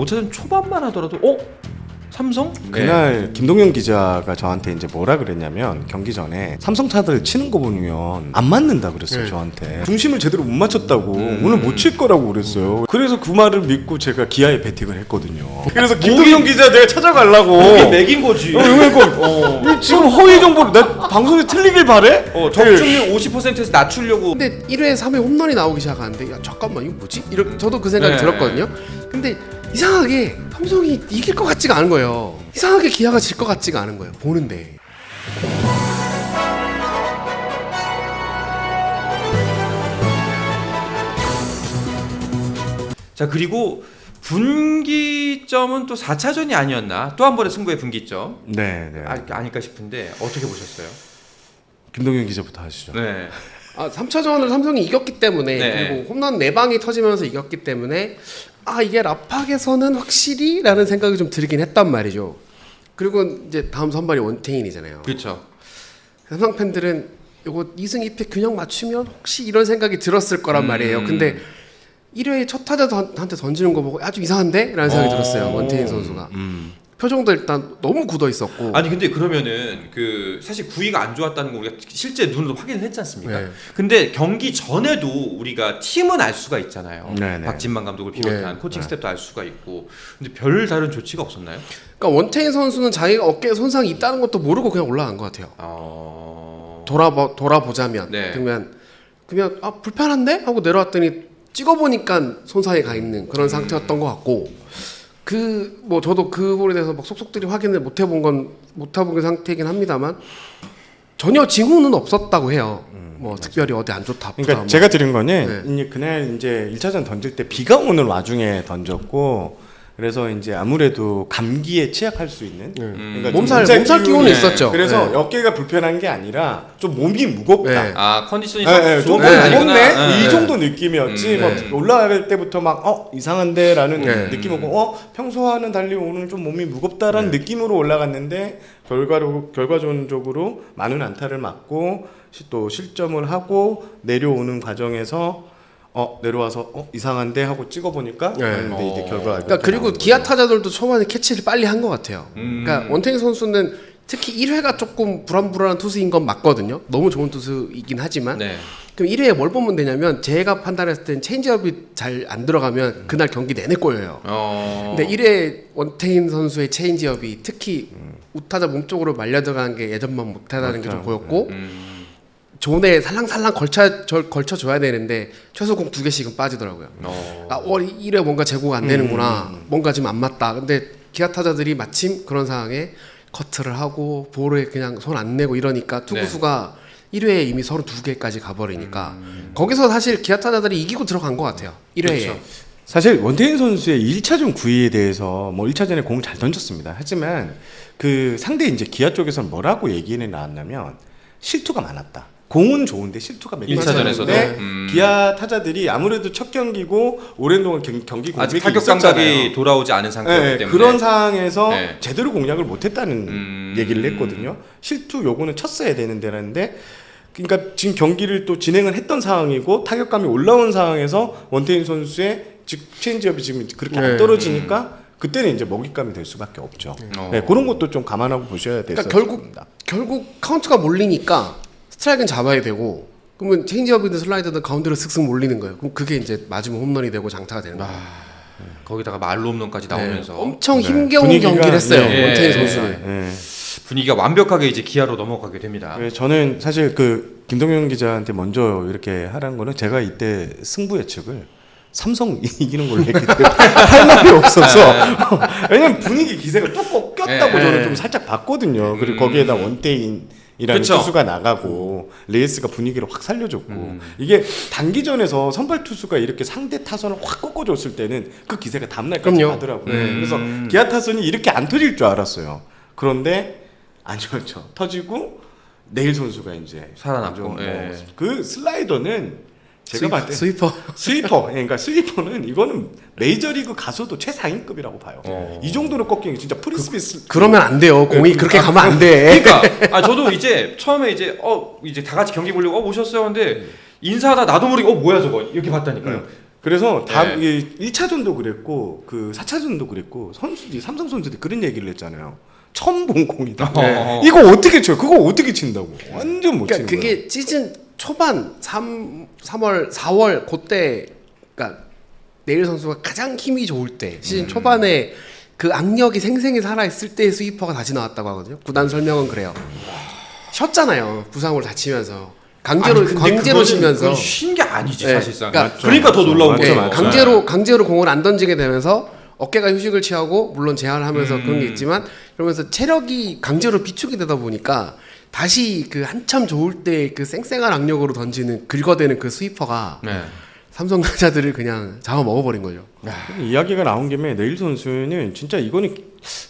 5차전 초반만 하더라도 삼성? 그날 김동현 기자가 저한테 이제 뭐라 그랬냐면 경기 전에 삼성 타들 치는 거 보면 안 맞는다 그랬어요. 저한테 중심을 제대로 못 맞췄다고 오늘 못 칠 거라고 그랬어요. 그래서 그 말을 믿고 제가 기아에 베팅을 했거든요. 그래서 김동현 기자 내가 찾아가려고 이게 맥인 거지. 지금 허위 정보를 나 방송에 틀리길 바래? 적중률 50%에서 낮추려고. 근데 1회 3회 홈런이 나오기 시작하는데 야 잠깐만 이거 뭐지? 이렇게 저도 그 생각이 들었거든요. 근데 이상하게 삼성이 이길 것 같지가 않은 거예요. 이상하게 기아가 질 것 같지가 않은 거예요. 보는데. 자, 그리고 분기점은 또 4차전이 아니었나? 또 한 번의 승부의 분기점. 네. 아닐까 싶은데 어떻게 보셨어요? 김동현 기자부터 하시죠. 네. 3차전을 삼성이 이겼기 때문에 네. 그리고 홈런 4방이 터지면서 이겼기 때문에 이게 라팍에서는 확실히 라는 생각이 좀 들긴 했단 말이죠. 그리고 이제 다음 선발이 원태인이잖아요. 그렇죠. 삼성 팬들은 요거 2승 2패 균형 맞추면 혹시 이런 생각이 들었을 거란 말이에요. 근데 1회에 첫 타자한테 던지는 거 보고 아주 이상한데? 라는 생각이 들었어요. 원태인 선수가. 표정도 일단 너무 굳어 있었고. 아니 근데 그러면은 사실 구위가 안 좋았다는 거 우리가 실제 눈으로 확인을 했지 않습니까? 네. 근데 경기 전에도 우리가 팀은 알 수가 있잖아요. 네네. 박진만 감독을 비롯한 네. 코칭 스태프도 알 수가 있고. 근데 별 다른 조치가 없었나요? 그러니까 원태인 선수는 자기가 어깨에 손상이 있다는 것도 모르고 그냥 올라간 것 같아요. 돌아보자면. 네. 그러면 불편한데? 하고 내려왔더니 찍어보니까 손상이 가 있는 그런 상태였던 것 같고. 저도 그 부분에 대해서 막 속속들이 확인을 못 해본 상태이긴 합니다만 전혀 징후는 없었다고 해요. 특별히 어디 안 좋다. 아프다, 그러니까 제가 들은 거는 이제 그날 이제 1차전 던질 때 비가 오는 와중에 던졌고 그래서 이제 아무래도 감기에 취약할 수 있는 그러니까 몸살 기운이 기운이 있었죠. 그래서 네. 어깨가 불편한 게 아니라 좀 몸이 무겁다. 네. 컨디션이 좀 좋은 건 아니구나. 무겁네? 이 정도 느낌이었지. 올라갈 때부터 막 이상한데라는 느낌이고 평소와는 달리 오늘 좀 몸이 무겁다라는 느낌으로 올라갔는데 결과적으로 많은 안타를 맞고 또 실점을 하고 내려오는 과정에서 내려와서 이상한데 하고 찍어보니까 근데 이제 결과가 그리고 기아 타자들도 초반에 캐치를 빨리 한 것 같아요. 그러니까 원태인 선수는 특히 1회가 조금 불안불안한 투수인 건 맞거든요. 너무 좋은 투수이긴 하지만 그럼 1회에 뭘 보면 되냐면 제가 판단했을 땐 체인지업이 잘 안 들어가면 그날 경기 내내 꼬여요. 근데 1회 원태인 선수의 체인지업이 특히 우타자 몸쪽으로 말려 들어가는 게 예전만 못하다는 게 좀 보였고 존에 살랑살랑 걸쳐줘야 되는데 최소공 2개씩은 빠지더라고요. 1회 뭔가 제고가 안 되는구나. 뭔가 지금 안 맞다. 근데 기아 타자들이 마침 그런 상황에 커트를 하고 볼에 그냥 손 안 내고 이러니까 투구수가 1회에 이미 32개까지 가버리니까 거기서 사실 기아 타자들이 이기고 들어간 것 같아요. 1회에. 그렇죠. 사실 원태인 선수의 1차전 구위에 대해서 1차전에 공을 잘 던졌습니다. 하지만 그 상대 이제 기아 쪽에서는 뭐라고 얘기는 나왔냐면 실투가 많았다. 공은 좋은데 실투가 몇 1차전에서도 기아 타자들이 아무래도 첫 경기고 오랜 동안 경기 공백이 아직 타격 감각이 돌아오지 않은 상태이기 때문에 그런 상황에서 제대로 공략을 못했다는 얘기를 했거든요. 실투 요거는 쳤어야 되는데라는데 그러니까 지금 경기를 또 진행을 했던 상황이고 타격감이 올라온 상황에서 원태인 선수의 체인지업이 지금 그렇게 안 떨어지니까 그때는 이제 먹잇감이 될 수밖에 없죠. 그런 것도 좀 감안하고 보셔야 돼서 결국 카운트가 몰리니까 스트라이크는 잡아야 되고 그러면 체인지업이든 슬라이더든 가운데로 슥슥 몰리는 거예요. 그럼 그게 이제 맞으면 홈런이 되고 장타가 되는 거예요. 거기다가 말로 홈런까지 나오면서 엄청 힘겨운 경기를 했어요. 원태인 선수는. 분위기가 완벽하게 이제 기아로 넘어가게 됩니다. 저는 사실 그 김동현 기자한테 먼저 이렇게 하라는 거는 제가 이때 승부 예측을 삼성 이기는 걸로 했기 때문에 할 말이 없어서 왜냐면 분위기 기세가 뚝 꼈다고 저는 좀 살짝 봤거든요. 그리고 거기에다 원태인이라는 투수가 나가고 레이스가 분위기를 확 살려줬고 이게 단기전에서 선발 투수가 이렇게 상대 타선을 확 꺾어줬을 때는 그 기세가 다음날까지 가더라고요. 그래서 기아 타선이 이렇게 안 터질 줄 알았어요. 그런데 아니었죠. 터지고 내일 선수가 이제 살아났고 그 슬라이더는 제가 봤을 때 스위퍼. 그러니까 스위퍼는 이거는 메이저리그 가서도 최상위급이라고 봐요. 이 정도로 꺾이는 게 진짜 프리스비 그러면 안 돼요. 공이 그렇게 가면 안 돼. 그러니까 저도 이제 처음에 이제 다 같이 경기 보려고 오셨어요. 근데 인사하다 나도 모르게 뭐야 저거 이렇게 봤다니까요. 그래서 다 네. 이게 1차전도 그랬고 그 4차전도 그랬고 선수들이 삼성 선수들이 그런 얘기를 했잖아요. 처음 본 공이다. 네. 이거 어떻게 쳐? 그거 어떻게 친다고? 완전 못 치는 그러니까 그게 시즌 초반 3월 4월 그때 그러니까 네일 선수가 가장 힘이 좋을 때 시즌 초반에 그 악력이 생생히 살아 있을 때의 스위퍼가 다시 나왔다고 하거든요. 구단 설명은 그래요. 쉬었잖아요. 부상을 다치면서 강제로 아니, 근데 강제로 그거는- 쉬면서 그건 쉰 게 아니지 네. 사실상. 그러니까 그러니까 더 놀라운 맞죠, 거죠. 맞죠. 강제로 공을 안 던지게 되면서 어깨가 휴식을 취하고 물론 제한을 하면서 그런 게 있지만 그러면서 체력이 강제로 비축이 되다 보니까 다시 그 한참 좋을 때 그 쌩쌩한 악력으로 던지는 긁어대는 그 스위퍼가 네. 삼성 타자들을 그냥 잡아먹어버린 거죠. 이야기가 나온 김에 네일 선수는 진짜 이거는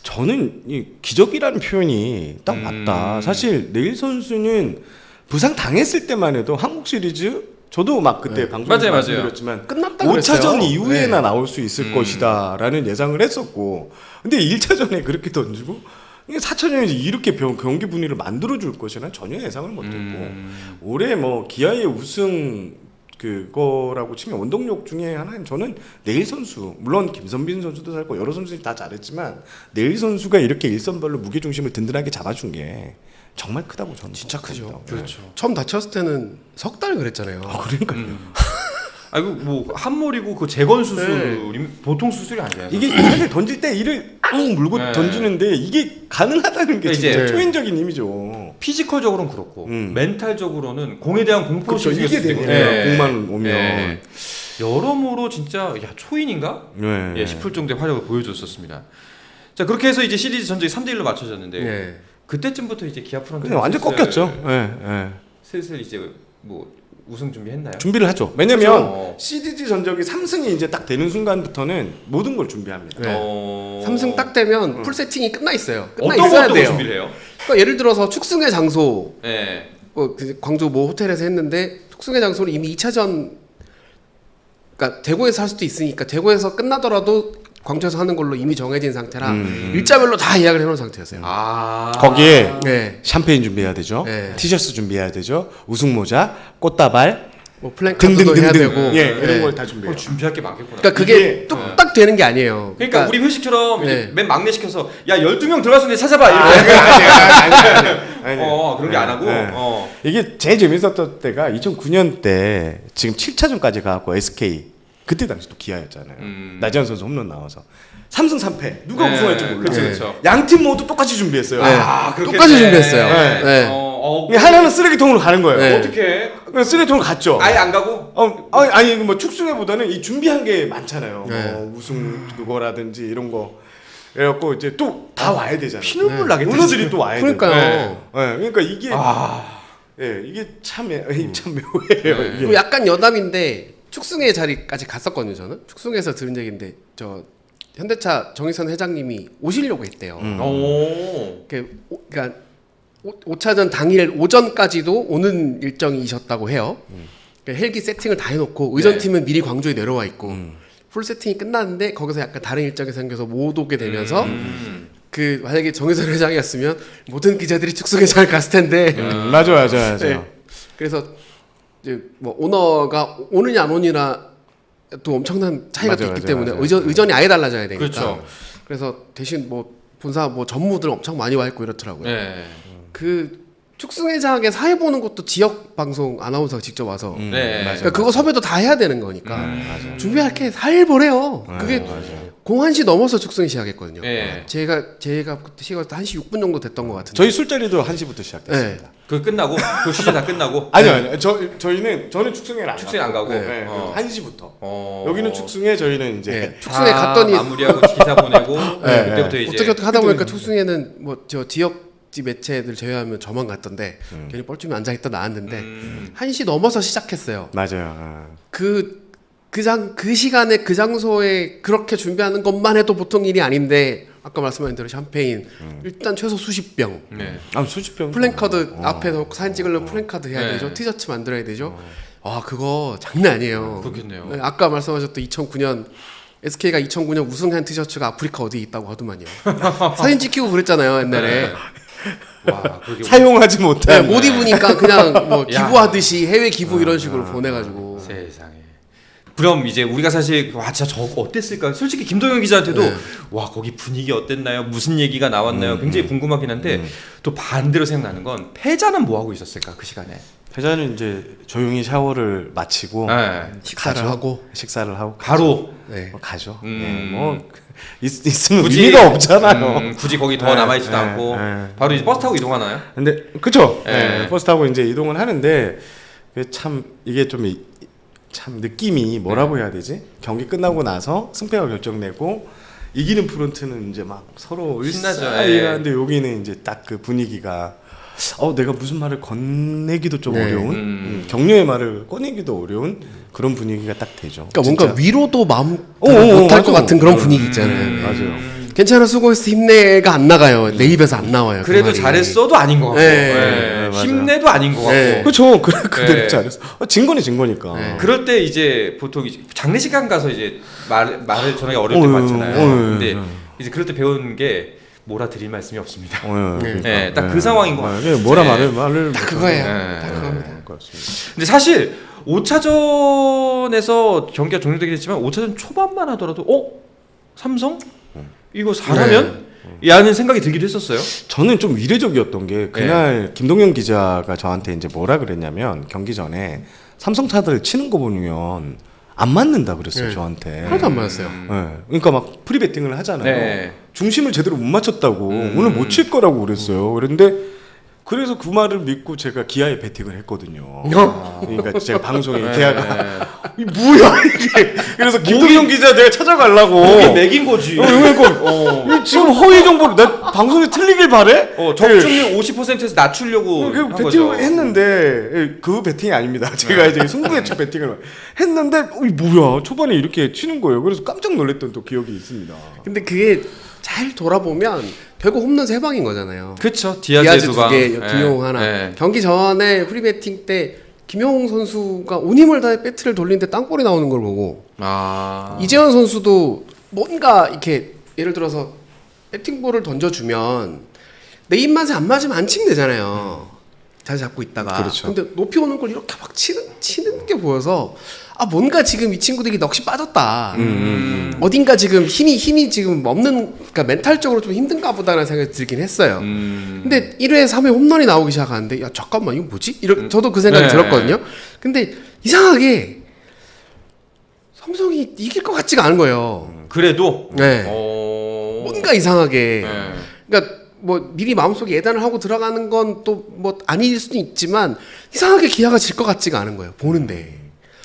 저는 이 기적이라는 표현이 딱 맞다. 사실 네일 선수는 부상 당했을 때만 해도 한국 시리즈 저도 막 그때 방송에서 맞아요. 말씀드렸지만 끝났다 5차전 그랬어요. 이후에나 네. 나올 수 있을 것이다라는 예상을 했었고 근데 1차전에 그렇게 던지고 4차전에서 이렇게 경기 분위기를 만들어줄 것이라는 전혀 예상을 못했고 올해 뭐 기아의 우승 그거라고 치면 원동력 중에 하나는 저는 네일 선수 물론 김선빈 선수도 잘고 여러 선수들이 다 잘했지만 네일 선수가 이렇게 일선발로 무게중심을 든든하게 잡아준 게 정말 크다고 저는 진짜 크죠. 봅니다. 그렇죠. 처음 다쳤을 때는 석 달 그랬잖아요. 그러니까요. 아이고 뭐 한몰이고 그 재건 수술이 보통 수술이 아니에요. 이게 사실 던질 때 이를 앙 물고 네. 던지는데 이게 가능하다는 게 진짜 이제 초인적인 힘이죠. 피지컬적으로는 그렇고 멘탈적으로는 공에 대한 공포 그렇죠. 심리가 이게 있을 되는 때 거예요. 공만 오면. 네. 여러모로 진짜 야 초인인가? 네. 예, 싶을 정도의 활약을 보여줬었습니다. 자 그렇게 해서 이제 시리즈 전적이 3대 1로 맞춰졌는데 네. 그때쯤부터 이제 기아 프런트 그냥 완전 꺾였죠. 예, 예. 슬슬 이제 뭐 우승 준비했나요? 준비를 하죠. 왜냐면 그렇죠. CDG 전적이 3승이 이제 딱 되는 순간부터는 모든 걸 준비합니다. 네. 3승 딱 되면 풀 세팅이 끝나 있어요. 끝나 어떤 있어야 것도 돼요. 준비를 해요? 그러니까 예를 들어서 축승의 장소 네. 그 광주 모 호텔에서 했는데 축승의 장소는 이미 2차전 그러니까 대구에서 할 수도 있으니까 대구에서 끝나더라도 광주에서 하는 걸로 이미 정해진 상태라 일자별로 다 예약을 해놓은 상태였어요. 아 거기에 네. 샴페인 준비해야 되죠. 네. 티셔츠 준비해야 되죠. 우승 모자, 꽃다발 뭐 플랜카드도 해야 되고 예, 이런 네. 걸 다 준비해요. 준비할 게 많겠구나. 그러니까 그게 이게- 뚝딱 되는 게 아니에요. 그러니까 우리 회식처럼 이제 네. 맨 막내 시켜서 야 12명 들어왔으니 찾아봐 이렇게 아니, 그런 게 안 하고 네. 이게 제일 재밌었던 때가 2009년 때 지금 7차전까지 가갖고 SK 그때 당시 또 기아였잖아요. 나지한 선수 홈런 나와서 3승 3패 누가 네, 우승할지 몰라. 그쵸, 그쵸. 양팀 모두 똑같이 준비했어요. 네. 그렇겠네. 똑같이 준비했어요. 네. 네. 이게 하나는 쓰레기통으로 가는 거예요. 네. 어떻게 그냥 쓰레기통으로 갔죠. 아예 안 가고 아니 뭐 축승회보다는 이 준비한 게 많잖아요. 네. 뭐 우승 그거라든지 이런 거. 그래갖고 이제 또 다 와야 되잖아요. 피눈물 나겠다. 오너들이 또 와야 되고. 그러니까요. 네, 그러니까 이게 이게 참 묘해요. 이게. 그리고 약간 여담인데 축승회 자리까지 갔었거든요. 저는 축승회에서 들은 얘기인데 저 현대차 정의선 회장님이 오시려고 했대요. 오. 그러니까 5차전 당일 오전까지도 오는 일정이셨다고 해요. 그러니까 헬기 세팅을 다 해놓고 의전팀은 미리 광주에 내려와 있고 풀 세팅이 끝났는데 거기서 약간 다른 일정이 생겨서 못 오게 되면서 그 만약에 정의선 회장이었으면 모든 기자들이 축승회장을 갔을 텐데 맞아. 네. 그래서 이제 뭐 오너가 오느냐 안 오느냐 또 엄청난 차이가 또 있기 때문에 의전이 아예 달라져야 되니까. 그렇죠. 그래서 대신 뭐 본사 뭐 전무들 엄청 많이 와 있고 이렇더라고요. 네. 그 축승회장에 사회 보는 것도 지역 방송 아나운서가 직접 와서 네. 그러니까 그거 섭외도 다 해야 되는 거니까 준비할 게 살벌해요. 그게 01시 넘어서 축승이 시작했거든요. 네. 제가 그때 시간 1시 6분 정도 됐던 것 같은데. 저희 술자리도 1시부터 시작됐습니다. 그 끝나고 그 취재 다 끝나고 아니요. 저는 축승회를 안 축승회 안 가고 네, 어. 1시부터. 여기는 축승회 저희는 이제 네. 축승회 다 갔더니 마무리하고 기사 보내고 네. 그때부터 이제 어떻게 하다 보니까 축승회는 뭐 저 지역지 매체들 제외하면 저만 갔던데 괜히 뻘쭘히 앉아있다 나왔는데 1시 넘어서 시작했어요. 맞아요. 그 시간에 그 장소에 그렇게 준비하는 것만 해도 보통 일이 아닌데 아까 말씀하신 대로 샴페인 일단 최소 수십 병 네. 수십 병 플랜카드 앞에 놓고 사진 찍으려면 플랜카드 해야 네. 되죠. 티셔츠 만들어야 되죠. 그거 장난 아니에요. 그렇겠네요. 네, 아까 말씀하셨던 2009년 SK가 2009년 우승한 티셔츠가 아프리카 어디 있다고 하더만요. 사진 찍히고 그랬잖아요 옛날에. 와, 그게 사용하지 네, 못한 못 입으니까 그냥 뭐 야. 기부하듯이 해외 기부 이런 식으로 보내가지고. 세상에. 그럼 이제 우리가 사실 와 진짜 저거 어땠을까? 솔직히 김동현 기자한테도 네. 와 거기 분위기 어땠나요? 무슨 얘기가 나왔나요? 굉장히 궁금하긴 한데 또 반대로 생각나는 건 패자는 뭐 하고 있었을까 그 시간에? 패자는 이제 조용히 샤워를 마치고 네. 식사를 하고 식사를 하고 바로 네. 가죠. 음. 뭐 있으면 굳이- 의미가 없잖아요. 굳이 거기 더 네, 남아있지도 네, 않고 네. 바로 이제 버스 타고 이동하나요? 근데 그쵸? 네. 버스 타고 이제 이동을 하는데 참 이게 좀 참 느낌이 뭐라고 해야 되지? 경기 끝나고 나서 승패가 결정되고 이기는 프론트는 이제 막 서로 신나죠. 하는데 여기는 이제 딱 그 분위기가 내가 무슨 말을 건네기도 좀 네. 어려운 격려의 말을 꺼내기도 어려운 그런 분위기가 딱 되죠. 그러니까 뭔가 위로도 마음 어, 못할 것 맞아. 같은 그런 분위기 있잖아요. 맞아요. 괜찮아 수고했어 힘내가 안 나가요. 내 입에서 안 나와요. 그 그래도 말이. 잘했어도 아닌 것 같고 네. 네, 맞아요. 힘내도 아닌 것 같고 네. 그렇죠. 그대로 네. 잘했어. 진 거는 진 거니까. 네. 그럴 때 이제 보통 이제 장례식장 가서 이제 말을 전하기 어려울 때 많잖아요. 근데 이제 그럴 때 배운 게 뭐라 드릴 말씀이 없습니다. 네, 딱그 상황인 것 같아요. 뭐라 네. 말을 딱 그거예요. 네. 딱 그겁니다. 근데 사실 5차전에서 경기가 종료되긴 했지만 5차전 초반만 하더라도 삼성? 이거 잘하면? 라는 생각이 들기도 했었어요. 저는 좀 이례적이었던 게 그날 김동현 기자가 저한테 이제 뭐라 그랬냐면 경기 전에 삼성 타들 치는 거 보면 안 맞는다 그랬어요. 네. 저한테. 하나도 안 맞았어요. 그러니까 막 프리배팅을 하잖아요. 네. 중심을 제대로 못 맞췄다고 오늘 못 칠 거라고 그랬어요. 그런데 그래서 그 말을 믿고 제가 기아에 배팅을 했거든요. 그러니까 제가 방송에 기아가 이 뭐야 이게. 그래서 김동현 기자 내가 찾아가려고. 이게 맥인 거지. 그러니까 지금 허위 정보를 나 방송에 틀리길 바래? 적중률 50%에서 낮추려고 그 한 거죠. 배팅을 했는데 그 배팅이 아닙니다. 제가 이제 승부예측 배팅을 했는데 뭐야 초반에 이렇게 치는 거예요. 그래서 깜짝 놀랐던 또 기억이 있습니다. 근데 그게 잘 돌아보면 결국 홈런 3방인 거잖아요. 그렇죠. 디아즈 디아즈 2개, 방. 김용웅 하나. 네. 경기 전에 프리배팅 때 김용웅 선수가 온 힘을 다해 배트를 돌리는데 땅볼이 나오는 걸 보고 이재현 선수도 뭔가 이렇게 예를 들어서 배팅볼을 던져주면 내 입맛에 안 맞으면 안 치면 되잖아요. 자세 잡고 있다가. 그렇죠. 근데 높이 오는 걸 이렇게 막 치는 게 보여서 뭔가 지금 이 친구들이 넋이 빠졌다. 어딘가 지금 힘이 지금 없는, 그러니까 멘탈적으로 좀 힘든가 보다라는 생각이 들긴 했어요. 근데 1회, 3회 홈런이 나오기 시작하는데 야 잠깐만 이거 뭐지? 저도 그 생각이 네. 들었거든요. 근데 이상하게 삼성이 이길 것 같지가 않은 거예요. 그래도 네. 뭔가 뭔가 이상하게. 그러니까 뭐 미리 마음속에 예단을 하고 들어가는 건 또 뭐 아닐 수도 있지만 이상하게 기아가 질 것 같지가 않은 거예요. 보는데.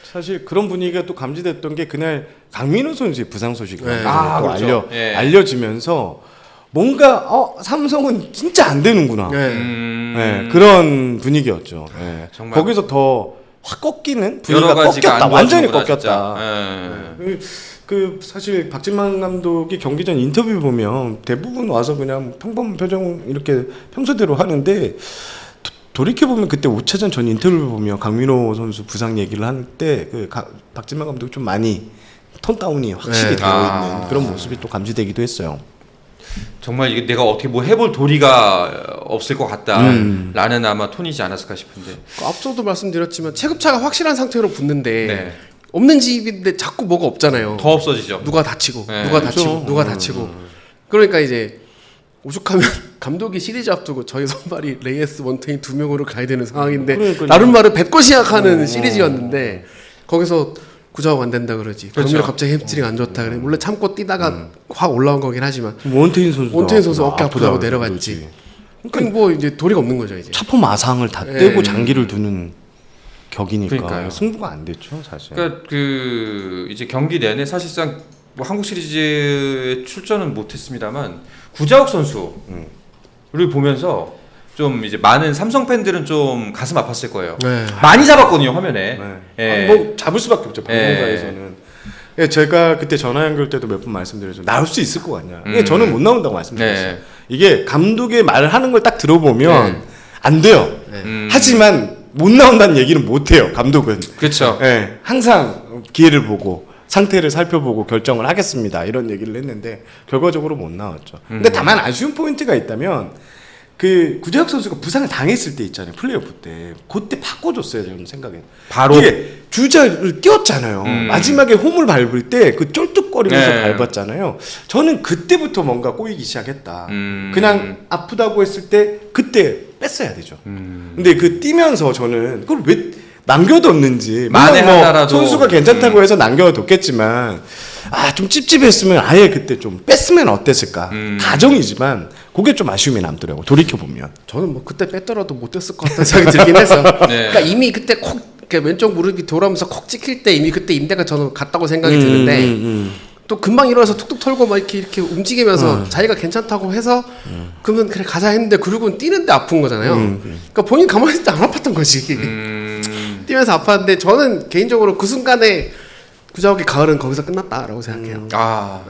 사실 그런 분위기가 또 감지됐던 게 그날 강민호 선수의 부상 소식이 네. 또 그렇죠. 예. 알려지면서 뭔가 삼성은 진짜 안 되는구나. 그런 분위기였죠. 정말. 거기서 더 확 꺾이는 여러 분위기가 가지가 꺾였다. 안 완전히 도와주는구나, 꺾였다. 그 사실 박진만 감독이 경기 전 인터뷰 보면 대부분 와서 그냥 평범한 표정 이렇게 평소대로 하는데 돌이켜 보면 그때 5차전 전 인터뷰 보면 강민호 선수 부상 얘기를 할 때 그 박진만 감독이 좀 많이 톤 다운이 확실히 되어 있는 그런 모습이 또 감지되기도 했어요. 정말 이게 내가 어떻게 뭐 해볼 도리가 없을 것 같다라는 아마 톤이지 않았을까 싶은데. 앞서도 말씀드렸지만 체급차가 확실한 상태로 붙는데 네. 없는 집인데 자꾸 뭐가 없잖아요. 더 없어지죠. 누가 다치고 네. 누가 그렇죠. 다치고 누가 다치고. 그러니까 이제 오죽하면 감독이 시리즈 앞두고 저희 선발이 레이스 원태인 2명으로 가야 되는 상황인데 그러니까요. 나름대로 뱉고 시작하는 시리즈였는데 거기서 구자욱 안 된다 그러지. 그렇죠. 강민호 갑자기 햄스트링 안 좋다 그래. 물론 참고 뛰다가 확 올라온 거긴 하지만 원태인 선수 어깨 아프다고 내려갔지. 그럼 뭐 이제 도리가 없는 거죠 이제. 차포 마상을 다 떼고 장기를 두는 격이니까 그러니까요. 승부가 안 됐죠 사실. 그러니까 그 이제 경기 내내 사실상 뭐 한국 시리즈에 출전은 못했습니다만 구자욱 선수를 보면서 좀 이제 많은 삼성 팬들은 좀 가슴 아팠을 거예요. 네. 많이 잡았거든요 화면에. 네. 뭐 잡을 수밖에 없죠 방송사에서는. 제가 그때 전화 연결 때도 몇 번 말씀드렸죠. 나올 수 있을 것 같냐. 저는 못 나온다고 말씀드렸어요. 네. 이게 감독의 말을 하는 걸 딱 들어보면 안 돼요. 네. 하지만 못 나온다는 얘기는 못 해요. 감독은. 그렇죠. 항상 기회를 보고 상태를 살펴보고 결정을 하겠습니다. 이런 얘기를 했는데 결과적으로 못 나왔죠. 근데 다만 아쉬운 포인트가 있다면 그 구자욱 선수가 부상을 당했을 때 있잖아요. 플레이오프 때. 그때 바꿔줬어요. 저는 생각에. 바로 이게 주자를 띄웠잖아요. 마지막에 홈을 밟을 때 그 쫄뚝거리면서 네. 밟았잖아요. 저는 그때부터 뭔가 꼬이기 시작했다. 그냥 아프다고 했을 때 그때 뺐어야 되죠. 근데 그 뛰면서 저는 그걸 왜 남겨뒀는지. 만에 물론 하나라도. 선수가 괜찮다고 해서 남겨뒀겠지만 좀 찝찝했으면 아예 그때 좀 뺐으면 어땠을까. 가정이지만 그게 좀 아쉬움이 남더라고. 돌이켜보면. 저는 뭐 그때 뺐더라도 못 됐을 것 같다는 생각이 들긴 해서. 네. 그러니까 이미 그때 이렇게 왼쪽 무릎이 돌아오면서 콕 찍힐 때 이미 그때 인대가 저는 갔다고 생각이 드는데 또 금방 일어나서 툭툭 털고 막 이렇게 움직이면서 자기가 괜찮다고 해서 그러면 그래 가자 했는데 그러고는 뛰는데 아픈 거잖아요. 그러니까 본인 가만히 있을 때 안 아팠던 거지. 뛰면서 아팠는데 저는 개인적으로 그 순간에 구자욱의 가을은 거기서 끝났다라고 생각해요.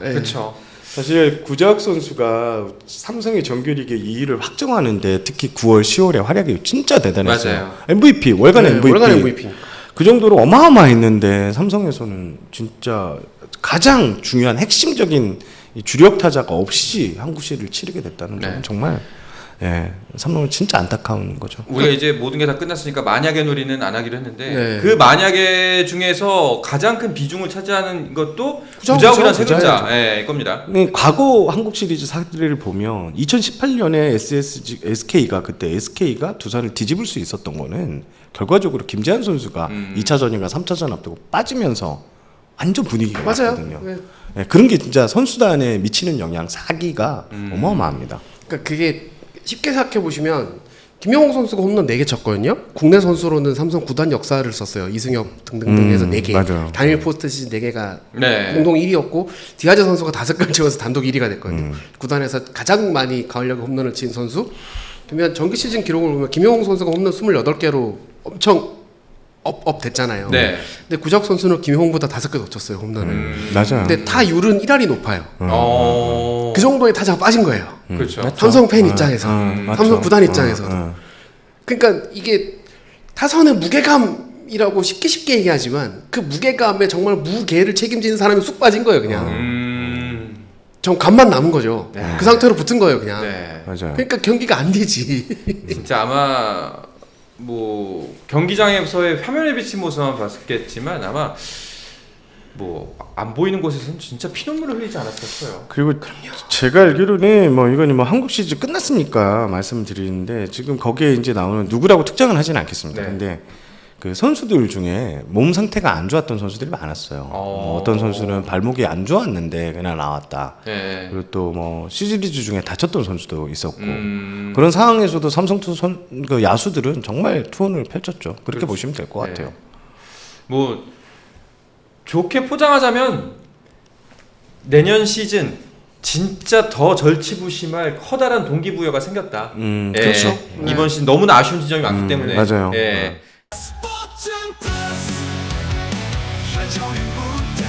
네. 그렇죠. 사실 구자욱 선수가 삼성의 정규리그 2위를 확정하는데 특히 9월, 10월에 활약이 진짜 대단했어요. 맞아요. MVP, 월간 네, MVP. 월간 MVP. 그 정도로 어마어마했는데 삼성에서는 진짜 가장 중요한 핵심적인 이 주력 타자가 없이 한국 시리즈를 치르게 됐다는 점은 네. 정말 삼성은 진짜 안타까운 거죠. 우리가 이제 모든 게 다 끝났으니까 만약의 놀이는 안 하기로 했는데 네. 그 만약의 중에서 가장 큰 비중을 차지하는 것도 구자욱이죠. 구자욱이라는 세 글자 겁니다. 과거 한국 시리즈 사례를 보면 2018년에 SK가 그때 SK가 두산을 뒤집을 수 있었던 거는 결과적으로 김재환 선수가 2차전인가 3차전 앞두고 빠지면서 완전 분위기가 맞아요. 왔거든요. 네. 네, 그런 게 진짜 선수단에 미치는 영향 사기가 어마어마합니다. 그러니까 그게 쉽게 생각해 보시면 김영호 선수가 홈런 4개 쳤거든요. 국내 선수로는 삼성 구단 역사를 썼어요. 이승엽 등등등 해서 4개. 맞아요. 단일 포스트 시즌 4개가 네. 공동 1위였고 디아즈 선수가 5개를 채워서 단독 1위가 됐거든요. 구단에서 가장 많이 가을야구 홈런을 친 선수. 그러면 정규 시즌 기록을 보면 김영호 선수가 홈런 28개로 엄청 업 됐잖아요. 네. 근데 구자욱 선수는 김영호보다 5개 더 쳤어요, 홈런을. 맞아요. 근데 타율은 1할이 높아요. 그 정도의 타자가 빠진 거예요. 그렇죠. 삼성 팬 입장에서, 맞죠. 삼성 구단 입장에서도. 그러니까 이게 타선의 무게감이라고 쉽게 얘기하지만 그 무게감에 정말 무게를 책임지는 사람이 쑥 빠진 거예요, 그냥. 전 감만 남은 거죠. 그 상태로 붙은 거예요, 그냥. 네. 맞아요. 그러니까 경기가 안 되지. 진짜 아마 뭐 경기장에서의 화면에 비친 모습만 봤겠지만 아마 뭐 안 보이는 곳에서는 진짜 피눈물을 흘리지 않았을까요? 그리고 제가 알기로는 뭐 이건 뭐 한국 시리즈 끝났으니까 말씀드리는데 지금 거기에 이제 나오는 누구라고 특정은 하지는 않겠습니다. 네. 근데 그 선수들 중에 몸 상태가 안 좋았던 선수들이 많았어요. 뭐 어떤 선수는 발목이 안 좋았는데 그냥 나왔다. 네. 그리고 또 뭐 시리즈 중에 다쳤던 선수도 있었고 그런 상황에서도 삼성 그 야수들은 정말 투혼을 펼쳤죠. 그렇게 보시면 될 것 같아요. 뭐 좋게 포장하자면 내년 시즌 진짜 더 절치부심할 커다란 동기부여가 생겼다. 그렇죠. 이번 시즌 너무나 아쉬운 지점이 많기 때문에. 맞아요. 예. 스포츠 플러스 한정의 무대